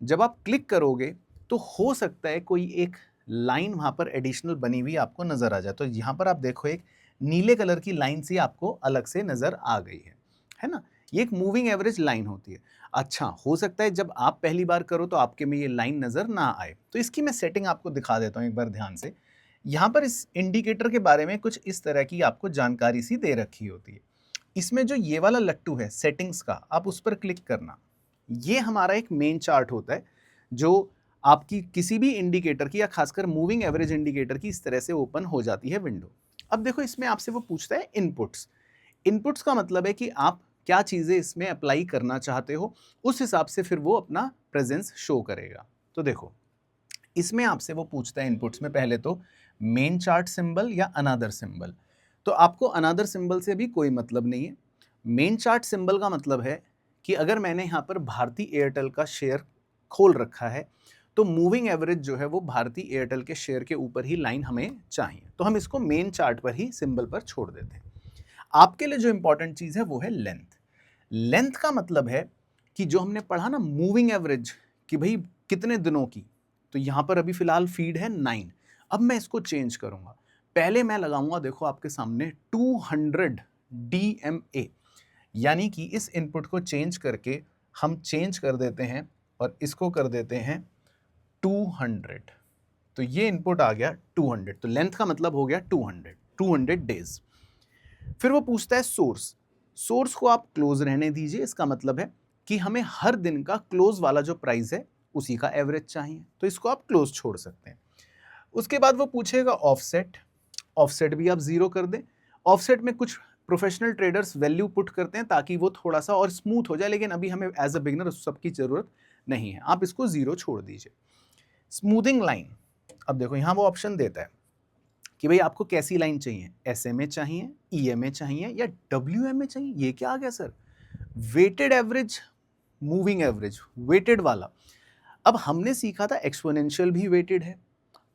जब आप क्लिक करोगे तो हो सकता है कोई एक लाइन वहाँ पर एडिशनल बनी हुई आपको नज़र आ जाए। तो यहाँ पर आप देखो एक नीले कलर की लाइन सी आपको अलग से नज़र आ गई है ना। ये एक मूविंग एवरेज लाइन होती है। अच्छा, हो सकता है जब आप पहली बार करो तो आपके में ये लाइन नज़र ना आए, तो इसकी मैं सेटिंग आपको दिखा देता हूँ एक बार ध्यान से। यहाँ पर इस इंडिकेटर के बारे में कुछ इस तरह की आपको जानकारी सी दे रखी होती है। इसमें जो ये वाला लट्टू है सेटिंग्स का, आप उस पर क्लिक करना। ये हमारा एक मेन चार्ट होता है जो आपकी किसी भी इंडिकेटर की या खासकर मूविंग एवरेज इंडिकेटर की इस तरह से ओपन हो जाती है विंडो। अब देखो इसमें आपसे वो पूछता है इनपुट्स। इनपुट्स का मतलब है कि आप क्या चीज़ें इसमें अप्लाई करना चाहते हो, उस हिसाब से फिर वो अपना प्रेजेंस शो करेगा। तो देखो इसमें आपसे वो पूछता है इनपुट्स में पहले तो मेन चार्ट सिंबल या अनदर सिंबल। तो आपको अनदर सिंबल से भी कोई मतलब नहीं है। मेन चार्ट सिंबल का मतलब है कि अगर मैंने यहाँ पर भारती एयरटेल का शेयर खोल रखा है तो मूविंग एवरेज जो है वो भारती एयरटेल के शेयर के ऊपर ही लाइन हमें चाहिए, तो हम इसको मेन चार्ट पर ही सिंबल पर छोड़ देते हैं। आपके लिए जो इंपॉर्टेंट चीज़ है वो है लेंथ। लेंथ का मतलब है कि जो हमने पढ़ा ना मूविंग एवरेज कि भाई कितने दिनों की, तो यहाँ पर अभी फिलहाल फीड है 9। अब मैं इसको चेंज करूँगा। पहले मैं लगाऊंगा, देखो आपके सामने 200 DMA, यानी कि इस इनपुट को चेंज करके हम चेंज कर देते हैं और इसको कर देते हैं 200। तो ये इनपुट आ गया 200, तो लेंथ का मतलब हो गया 200 डेज। फिर वो पूछता है सोर्स। सोर्स को आप क्लोज रहने दीजिए, इसका मतलब है कि हमें हर दिन का क्लोज वाला जो प्राइस है उसी का एवरेज चाहिए, तो इसको आप क्लोज छोड़ सकते हैं। उसके बाद वो पूछेगा ऑफसेट, ऑफसेट भी आप 0 कर दें। ऑफसेट में कुछ प्रोफेशनल ट्रेडर्स वैल्यू पुट करते हैं ताकि वो थोड़ा सा और स्मूथ हो जाए, लेकिन अभी हमें एज अ बिगिनर उस सबकी जरूरत नहीं है, आप इसको 0 छोड़ दीजिए। स्मूथिंग लाइन, अब देखो यहां वो ऑप्शन देता है कि भाई आपको कैसी लाइन चाहिए, SMA चाहिए, EMA चाहिए या WMA चाहिए। ये क्या आ गया sir, weighted average, moving average, weighted वाला। अब हमने सीखा था एक्सपोनेंशियल भी वेटेड है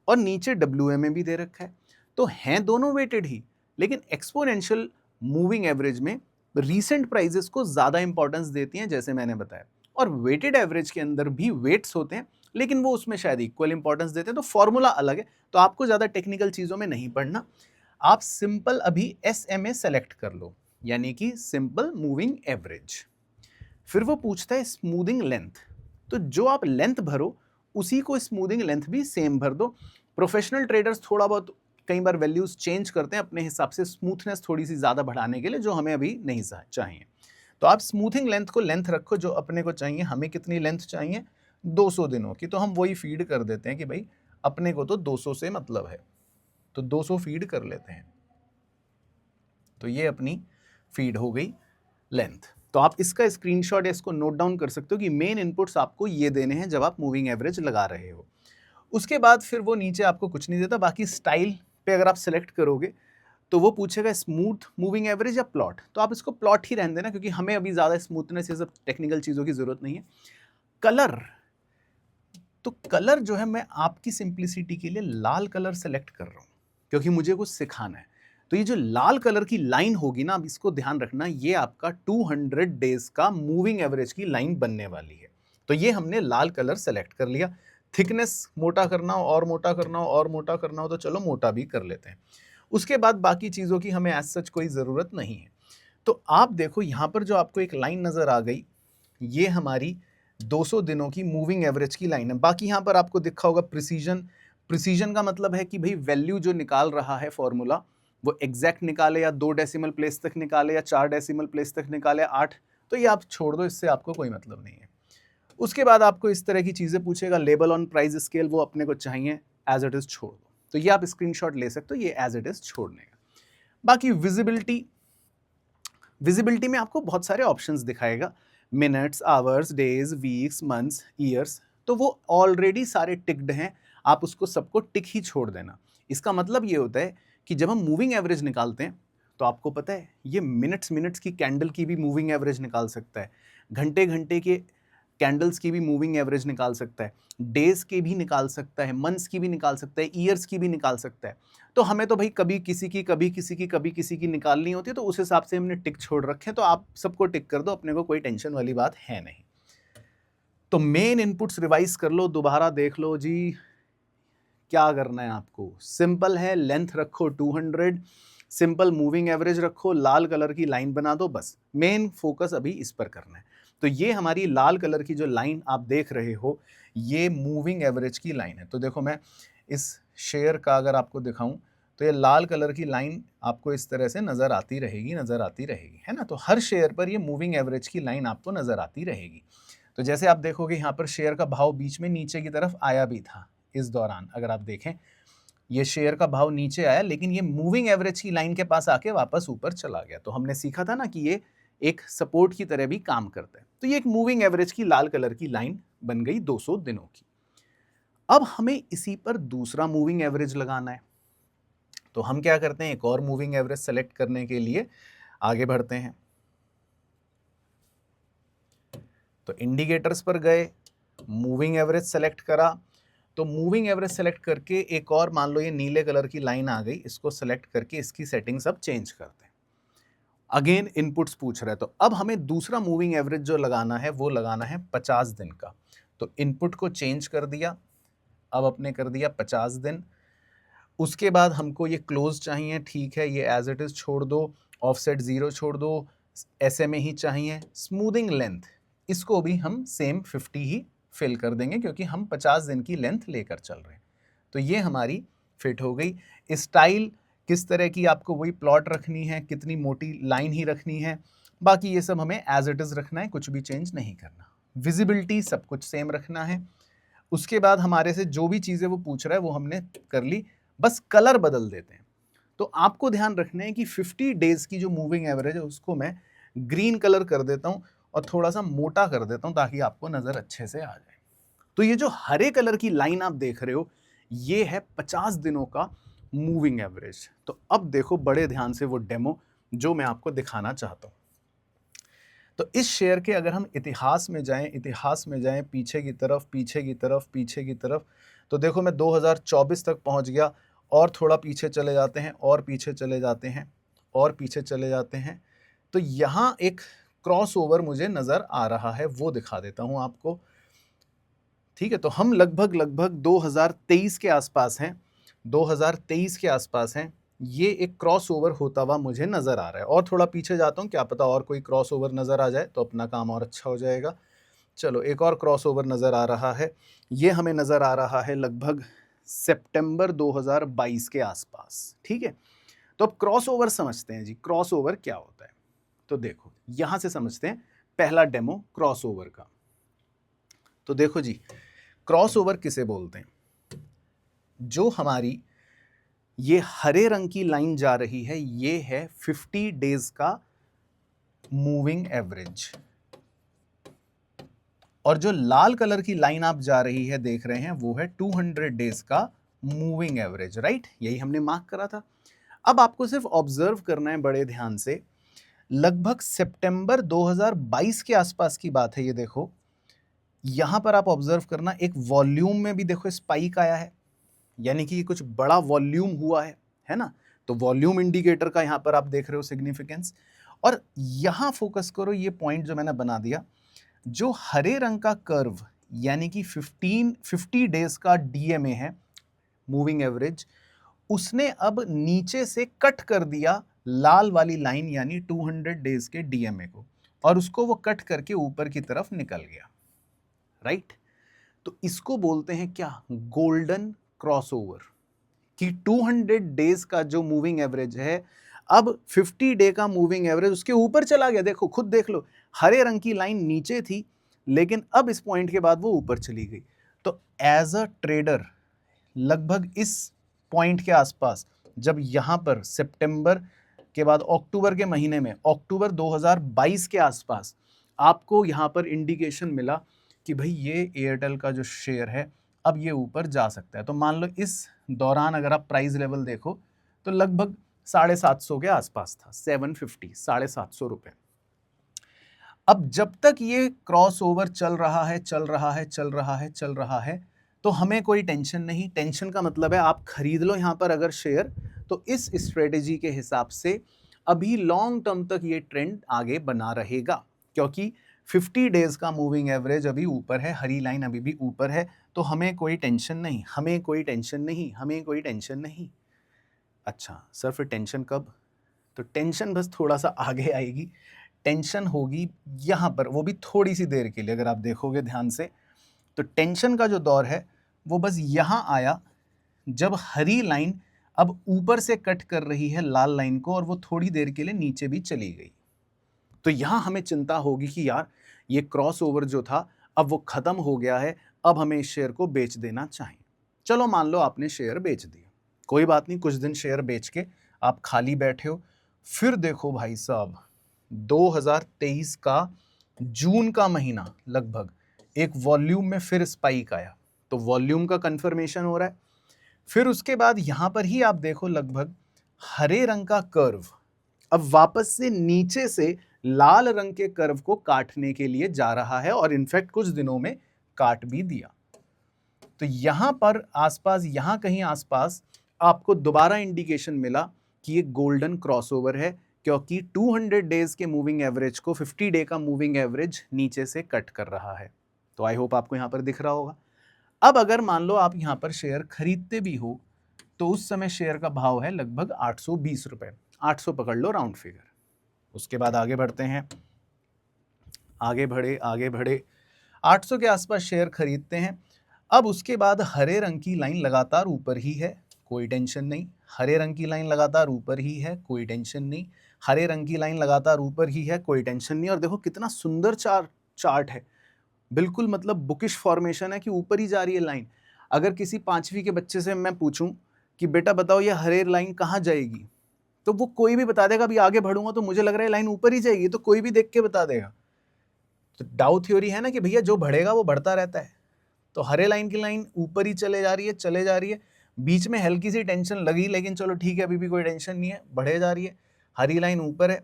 और नीचे WMA भी दे रखा है, तो हैं दोनों वेटेड ही, लेकिन एक्सपोनेंशियल मूविंग एवरेज में रीसेंट प्राइजेस को ज्यादा इंपॉर्टेंस देती हैं जैसे मैंने बताया, और वेटेड एवरेज के अंदर भी वेट्स होते हैं लेकिन वो उसमें शायद इक्वल इंपॉर्टेंस देते हैं, तो फॉर्मूला अलग है, तो आपको ज्यादा टेक्निकल चीजों में नहीं पढ़ना। आप सिंपल अभी SMA सेलेक्ट कर लो, यानी कि सिंपल मूविंग एवरेज। फिर वो पूछता है स्मूथिंग लेंथ, तो जो आप लेंथ भरो उसी को स्मूथिंग लेंथ भी सेम भर दो। प्रोफेशनल ट्रेडर्स थोड़ा बहुत कई बार वैल्यूज चेंज करते हैं अपने हिसाब से, स्मूथनेस थोड़ी सी ज्यादा बढ़ाने के लिए, जो हमें अभी नहीं चाहिए। तो आप स्मूथिंग लेंथ को लेंथ रखो जो अपने को चाहिए। हमें कितनी लेंथ चाहिए, 200 दिनों की, तो हम वही फीड कर देते हैं कि भाई अपने को तो 200 से मतलब है, तो 200 फीड कर लेते हैं। तो ये अपनी फीड हो गई लेंथ। तो आप इसका स्क्रीनशॉट या इसको नोट डाउन कर सकते हो कि मेन इनपुट्स आपको ये देने हैं जब आप मूविंग एवरेज लगा रहे हो। उसके बाद फिर वो नीचे आपको कुछ नहीं देता, बाकी स्टाइल पे अगर आप सेलेक्ट करोगे तो वो पूछेगा स्मूथ मूविंग एवरेज या प्लॉट, तो आप इसको प्लॉट ही रहने देना क्योंकि हमें अभी ज़्यादा स्मूथनेस ये सब टेक्निकल चीज़ों की ज़रूरत नहीं है। कलर, तो कलर जो है मैं आपकी सिंप्लिसिटी के लिए लाल कलर सेलेक्ट कर रहा हूँ क्योंकि मुझे कुछ सिखाना है। तो ये जो लाल कलर की लाइन होगी ना, अब इसको ध्यान रखना, ये आपका 200 डेज का मूविंग एवरेज की लाइन बनने वाली है। तो ये हमने लाल कलर सेलेक्ट कर लिया। थिकनेस मोटा करना हो और मोटा करना हो और मोटा करना हो तो चलो मोटा भी कर लेते हैं। उसके बाद बाकी चीज़ों की हमें एज सच कोई ज़रूरत नहीं है। तो आप देखो यहाँ पर जो आपको एक लाइन नज़र आ गई, ये हमारी 200 दिनों की मूविंग एवरेज की लाइन है। बाकी यहाँ पर आपको दिखा होगा प्रिसीजन, प्रिसीजन का मतलब है कि भाई वैल्यू जो निकाल रहा है फॉर्मूला वो एग्जैक्ट निकाले या 2 डेसिमल प्लेस तक निकाले या 4 डेसिमल प्लेस तक निकाले, 8, तो ये आप छोड़ दो, इससे आपको कोई मतलब नहीं है। उसके बाद आपको इस तरह की चीज़ें पूछेगा, लेबल ऑन प्राइस स्केल, वो अपने को चाहिए, एज इट इज़ छोड़ दो। तो ये आप स्क्रीनशॉट ले सकते हो, ये एज इट इज़ छोड़ने का। बाकी विजिबिलिटी, विजिबिलिटी में आपको बहुत सारे ऑप्शंस दिखाएगा, minutes, hours, days, weeks, months, years, तो वो ऑलरेडी सारे टिक्ड हैं, आप उसको सबको टिक ही छोड़ देना। इसका मतलब ये होता है कि जब हम मूविंग एवरेज निकालते हैं तो आपको पता है ये मिनट्स की कैंडल की भी मूविंग एवरेज निकाल सकता है, घंटे के कैंडल्स की भी मूविंग एवरेज निकाल सकता है, डेज की भी निकाल सकता है, मंथ्स की भी निकाल सकता है, ईयर्स की भी निकाल सकता है। तो हमें तो भाई कभी किसी की कभी किसी की कभी किसी की निकालनी होती है, तो उस हिसाब से हमने टिक छोड़ रखे हैं। तो आप सबको टिक कर दो, अपने को कोई टेंशन वाली बात है नहीं। तो मेन इनपुट्स रिवाइज कर लो, दोबारा देख लो जी, क्या करना है आपको, सिंपल है, लेंथ रखो 200, सिंपल मूविंग एवरेज रखो, लाल कलर की लाइन बना दो, बस मेन फोकस अभी इस पर करना है। तो ये हमारी लाल कलर की जो लाइन आप देख रहे हो, ये मूविंग एवरेज की लाइन है। तो देखो मैं इस शेयर का अगर आपको दिखाऊं तो ये लाल कलर की लाइन आपको इस तरह से नज़र आती रहेगी, है ना। तो हर शेयर पर ये मूविंग एवरेज की लाइन आपको नज़र आती रहेगी। तो जैसे आप देखोगे यहाँ पर शेयर का भाव बीच में नीचे की तरफ आया भी था इस दौरान, अगर आप देखें ये शेयर का भाव नीचे आया लेकिन ये मूविंग एवरेज की लाइन के पास आके वापस ऊपर चला गया। तो हमने सीखा था ना कि ये एक सपोर्ट की तरह भी काम करता है। तो ये एक मूविंग एवरेज की लाल कलर की लाइन बन गई 200 दिनों की। अब हमें इसी पर दूसरा मूविंग एवरेज लगाना है, तो हम क्या करते हैं, एक और मूविंग एवरेज सेलेक्ट करने के लिए आगे बढ़ते हैं। तो इंडिकेटर्स पर गए, मूविंग एवरेज सेलेक्ट करा, तो मूविंग एवरेज सेलेक्ट करके एक और मान लो ये नीले कलर की लाइन आ गई, इसको सेलेक्ट करके इसकी सेटिंग्स अब चेंज करते हैं। अगेन इनपुट्स पूछ रहा है, तो अब हमें दूसरा मूविंग एवरेज जो लगाना है वो लगाना है 50 दिन का। तो इनपुट को चेंज कर दिया, अब अपने कर दिया 50 दिन। उसके बाद हमको ये क्लोज चाहिए, ठीक है, ये एज इट इज छोड़ दो, ऑफसेट 0 छोड़ दो, SMA ही चाहिए। स्मूथिंग लेंथ, इसको भी हम सेम 50 ही फिल कर देंगे क्योंकि हम 50 दिन की लेंथ लेकर चल रहे हैं। तो ये हमारी फिट हो गई। स्टाइल किस तरह की आपको वही प्लॉट रखनी है, कितनी मोटी लाइन ही रखनी है, बाकी ये सब हमें एज इट इज रखना है, कुछ भी चेंज नहीं करना। विजिबिलिटी सब कुछ सेम रखना है। उसके बाद हमारे से जो भी चीज़ें वो पूछ रहा है वो हमने कर ली, बस कलर बदल देते हैं। तो आपको ध्यान रखना है कि 50 डेज़ की जो मूविंग एवरेज है उसको मैं ग्रीन कलर कर देता हूँ और थोड़ा-सा मोटा कर देता हूँ ताकि आपको नज़र अच्छे से आ जाए। तो ये जो हरे कलर की लाइन आप देख रहे हो, ये है 50 दिनों का मूविंग एवरेज। तो अब देखो बड़े ध्यान से वो डेमो जो मैं आपको दिखाना चाहता हूँ। तो इस शेयर के अगर हम इतिहास में जाएं पीछे की तरफ, पीछे की तरफ, पीछे की तरफ, तो देखो मैं 2024 तक पहुंच गया और थोड़ा पीछे चले जाते हैं और पीछे चले जाते हैं और पीछे चले जाते हैं। तो यहाँ एक क्रॉसओवर मुझे नज़र आ रहा है, वो दिखा देता हूँ आपको। ठीक है, तो हम लगभग 2023 के आसपास हैं, 2023 के आसपास हैं। ये एक क्रॉसओवर होता हुआ मुझे नज़र आ रहा है और थोड़ा पीछे जाता हूँ, क्या पता और कोई क्रॉसओवर नज़र आ जाए तो अपना काम और अच्छा हो जाएगा। चलो एक और क्रॉसओवर नज़र आ रहा है, ये हमें नज़र आ रहा है लगभग सितंबर 2022 के आसपास। ठीक है, तो अब क्रॉसओवर समझते हैं जी, क्रॉसओवर क्या होता है। तो देखो यहाँ से समझते हैं पहला डेमो क्रॉसओवर का। तो देखो जी, क्रॉसओवर किसे बोलते हैं? जो हमारी ये हरे रंग की लाइन जा रही है, ये है 50 डेज का मूविंग एवरेज, और जो लाल कलर की लाइन आप जा रही है देख रहे हैं वो है 200 डेज का मूविंग एवरेज, राइट? यही हमने मार्क करा था। अब आपको सिर्फ ऑब्जर्व करना है बड़े ध्यान से, लगभग सितंबर 2022 के आसपास की बात है ये। देखो यहां पर आप ऑब्जर्व करना, एक वॉल्यूम में भी देखो स्पाइक आया है, यानी कि कुछ बड़ा वॉल्यूम हुआ है ना? तो वॉल्यूम इंडिकेटर का यहां पर आप देख रहे हो सिग्निफिकेंस। और यहां फोकस करो, ये पॉइंट जो मैंने बना दिया, जो हरे रंग का कर्व यानी कि 50 डेज का डीएमए है, मूविंग एवरेज, उसने अब नीचे से कट कर दिया लाल वाली लाइन यानी 200 डेज के डीएमए को, और उसको वो कट करके ऊपर की तरफ निकल गया, राइट? तो इसको बोलते हैं क्या? Golden crossover. कि 200 डेज का जो मूविंग एवरेज है, अब 50 डे का मूविंग एवरेज उसके ऊपर चला गया। देखो खुद देख लो, हरे रंग की लाइन नीचे थी लेकिन अब इस पॉइंट के बाद वो ऊपर चली गई। तो एज अ ट्रेडर लगभग इस पॉइंट के आसपास, जब यहां पर सितंबर के बाद अक्टूबर के महीने में, अक्टूबर 2022 के आसपास आपको यहां पर इंडिकेशन मिला कि भाई ये एयरटेल का जो शेयर है अब ये ऊपर जा सकता है। तो मान लो इस दौरान अगर आप प्राइस लेवल देखो तो लगभग 750 के आसपास था, 750, 750 रुपए। अब जब तक ये क्रॉस ओवर चल रहा है, तो हमें कोई टेंशन नहीं। टेंशन का मतलब है आप खरीद लो यहां पर अगर शेयर, तो इस स्ट्रेटेजी के हिसाब से अभी लॉन्ग टर्म तक ये ट्रेंड आगे बना रहेगा, क्योंकि 50 डेज का मूविंग एवरेज अभी ऊपर है, हरी लाइन अभी भी ऊपर है। तो हमें कोई टेंशन नहीं, हमें कोई टेंशन नहीं, हमें कोई टेंशन नहीं। अच्छा सर, फिर टेंशन कब? तो टेंशन बस थोड़ा सा आगे आएगी। टेंशन होगी यहाँ पर, वो भी थोड़ी सी देर के लिए। अगर आप देखोगे ध्यान से तो टेंशन का जो दौर है वो बस यहाँ आया जब हरी लाइन अब ऊपर से कट कर रही है लाल लाइन को, और वो थोड़ी देर के लिए नीचे भी चली गई। तो यहां हमें चिंता होगी कि यार ये क्रॉस ओवर जो था अब वो खत्म हो गया है, अब हमें इस शेयर को बेच देना चाहिए। चलो मान लो आपने शेयर बेच दिया, कोई बात नहीं, कुछ दिन शेयर बेच के आप खाली बैठे हो। फिर देखो भाई साहब, 2023 का जून का महीना लगभग एक वॉल्यूम में फिर स्पाइक आया, तो वॉल्यूम का कंफर्मेशन हो रहा है। फिर उसके बाद यहां पर ही आप देखो लगभग हरे रंग का कर्व अब वापस से नीचे से लाल रंग के कर्व को काटने के लिए जा रहा है, और इनफैक्ट कुछ दिनों में काट भी दिया। तो यहां पर आसपास, यहां कहीं आसपास आपको दोबारा इंडिकेशन मिला कि ये गोल्डन क्रॉसओवर है, क्योंकि 200 डेज के मूविंग एवरेज को 50 डे का मूविंग एवरेज नीचे से कट कर रहा है। तो आई होप आपको यहां पर दिख रहा होगा। अब अगर मान लो आप यहां पर शेयर खरीदते भी हो, तो उस समय शेयर का भाव है लगभग 820 रुपए, 800 पकड़ लो राउंड फिगर। उसके बाद आगे बढ़ते हैं, आगे बढ़े 800 के आसपास शेयर खरीदते हैं। अब उसके बाद हरे रंग की लाइन लगातार ऊपर ही है, कोई टेंशन नहीं। हरे रंग की लाइन लगातार ऊपर ही है, कोई टेंशन नहीं। हरे रंग की लाइन लगातार ऊपर ही है, कोई टेंशन नहीं। और देखो कितना सुंदर चार्ट है, बिल्कुल मतलब बुकिश फॉर्मेशन है कि ऊपर ही जा रही है लाइन। अगर किसी 5वीं के बच्चे से मैं पूछूं कि बेटा बताओ ये हरेर लाइन कहाँ जाएगी, तो वो कोई भी बता देगा। अभी आगे बढ़ूंगा तो मुझे लग रहा है लाइन ऊपर ही जाएगी, तो कोई भी देख के बता देगा। तो डाउ थ्योरी है ना कि भैया जो बढ़ेगा वो बढ़ता रहता है। तो हरे लाइन की लाइन ऊपर ही चले जा रही है, चले जा रही है। बीच में हल्की सी टेंशन लगी, लेकिन चलो ठीक है, अभी भी कोई टेंशन नहीं है, बढ़े जा रही है। हरी लाइन ऊपर है,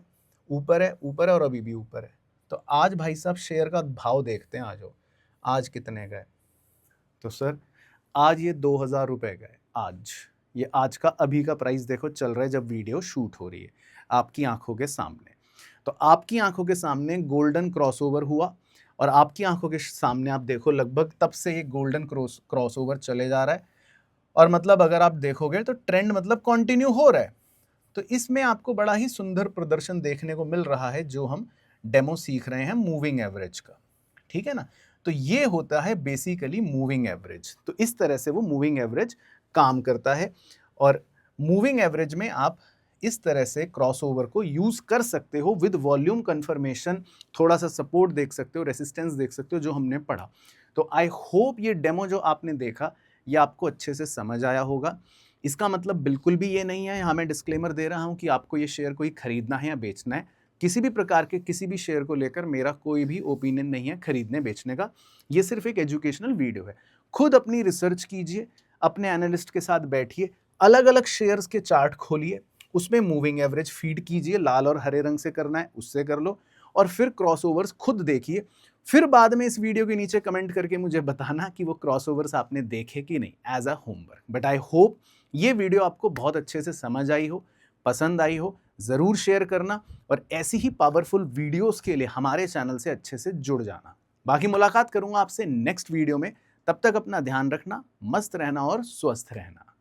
ऊपर है, ऊपर है और अभी भी ऊपर है। तो आज भाई साहब शेयर का भाव देखते हैं। आज कितने गए? तो सर आज ये 2000 रुपये गए। आज का अभी का प्राइस देखो चल रहा है जब वीडियो शूट हो रही है आपकी आंखों के सामने। तो आपकी आंखों के सामने गोल्डन क्रॉसओवर हुआ और आपकी आंखों के सामने आप देखो लगभग तब से ये गोल्डन क्रॉसओवर चले जा रहा है। और मतलब अगर आप देखोगे तो ट्रेंड मतलब कंटिन्यू हो रहा है। तो इसमें आपको बड़ा ही सुंदर प्रदर्शन देखने को मिल रहा है जो हम डेमो सीख रहे हैं मूविंग एवरेज का। ठीक है ना? तो ये होता है बेसिकली मूविंग एवरेज। तो इस तरह से वो मूविंग एवरेज काम करता है। और मूविंग एवरेज में आप इस तरह से क्रॉसओवर को यूज कर सकते हो विद वॉल्यूम कंफर्मेशन। थोड़ा सा सपोर्ट देख सकते हो, रेसिस्टेंस देख सकते हो, जो हमने पढ़ा। तो आई होप ये डेमो जो आपने देखा ये आपको अच्छे से समझ आया होगा। इसका मतलब बिल्कुल भी ये नहीं है, यहाँ मैं डिस्क्लेमर दे रहा हूँ कि आपको ये शेयर कोई खरीदना है या बेचना है। किसी भी प्रकार के किसी भी शेयर को लेकर मेरा कोई भी ओपिनियन नहीं है खरीदने बेचने का। ये सिर्फ एक एजुकेशनल वीडियो है। खुद अपनी रिसर्च कीजिए, अपने एनालिस्ट के साथ बैठिए, अलग अलग शेयर्स के चार्ट खोलिए, उसमें मूविंग एवरेज फीड कीजिए, लाल और हरे रंग से करना है उससे कर लो, और फिर क्रॉसओवर्स खुद देखिए। फिर बाद में इस वीडियो के नीचे कमेंट करके मुझे बताना कि वो क्रॉसओवर्स आपने देखे कि नहीं, as a homework. But I hope ये वीडियो आपको बहुत अच्छे से समझ आई हो, पसंद आई हो। ज़रूर शेयर करना और ऐसी ही पावरफुल वीडियोस के लिए हमारे चैनल से अच्छे से जुड़ जाना। बाकी मुलाकात करूंगा आपसे नेक्स्ट वीडियो में। तब तक अपना ध्यान रखना, मस्त रहना और स्वस्थ रहना।